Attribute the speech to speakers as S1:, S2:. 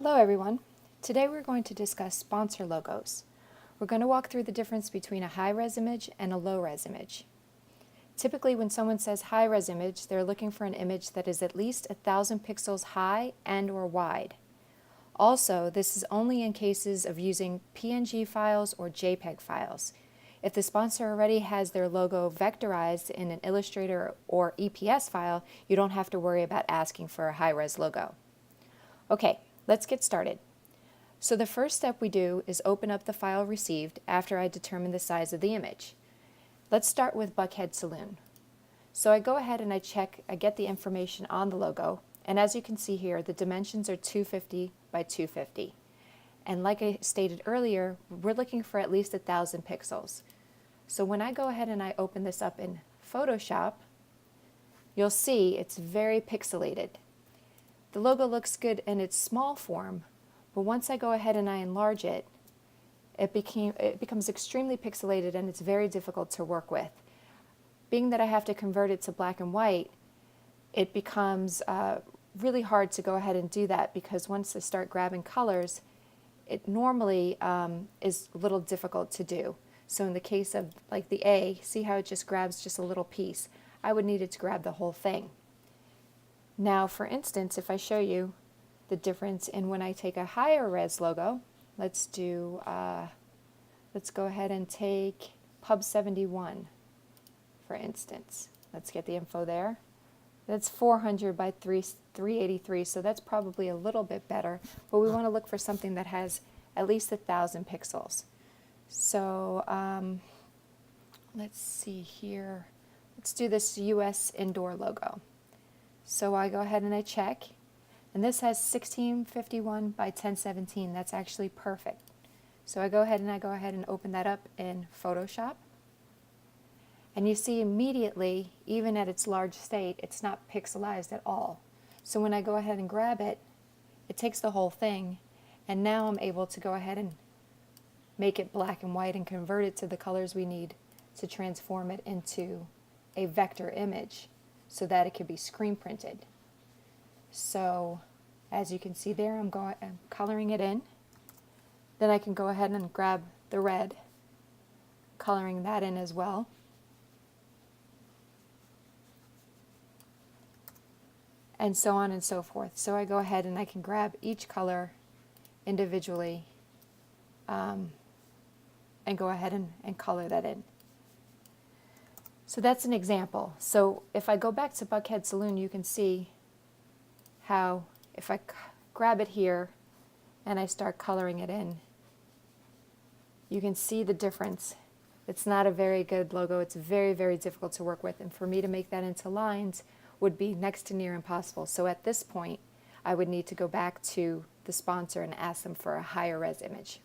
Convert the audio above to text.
S1: Hello everyone. Today we're going to discuss sponsor logos. We're going to walk through the difference between a high-res image and a low-res image. Typically when someone says high-res image, they're looking for an image that is at least 1,000 pixels high and or wide. Also, this is only in cases of using PNG files or JPEG files. If the sponsor already has their logo vectorized in an Illustrator or EPS file, you don't have to worry about asking for a high-res logo. Okay, let's get started. So the first step we do is open up the file received after I determine the size of the image. Let's start with Buckhead Saloon. So I go ahead and I get the information on the logo, and as you can see here, the dimensions are 250 by 250. And like I stated earlier, we're looking for at least 1,000 pixels. So when I go ahead and I open this up in Photoshop, you'll see it's very pixelated. The logo looks good in its small form, but once I go ahead and I enlarge it, it becomes extremely pixelated and it's very difficult to work with. Being that I have to convert it to black and white, it becomes really hard to go ahead and do that because once I start grabbing colors, it normally is a little difficult to do. So in the case of like the A, see how it just grabs just a little piece? I would need it to grab the whole thing. Now, for instance, if I show you the difference in when I take a higher res logo, let's go ahead and take Pub 71, for instance. Let's get the info there. That's 400 by 383, so that's probably a little bit better, but we want to look for something that has at least 1,000 pixels. So let's see here. Let's do this US indoor logo. So I go ahead and I check, and this has 1651 by 1017. That's actually perfect. So I go ahead and open that up in Photoshop. And you see immediately, even at its large state, it's not pixelized at all. So when I go ahead and grab it, it takes the whole thing, and now I'm able to go ahead and make it black and white and convert it to the colors we need to transform it into a vector image so that it can be screen printed. So as you can see there, I'm coloring it in. Then I can go ahead and grab the red, coloring that in as well. And so on and so forth. So I go ahead and I can grab each color individually and go ahead and color that in. So that's an example. So if I go back to Buckhead Saloon, you can see how if I grab it here and I start coloring it in, you can see the difference. It's not a very good logo. It's very, very difficult to work with. And for me to make that into lines would be next to near impossible. So at this point, I would need to go back to the sponsor and ask them for a higher res image.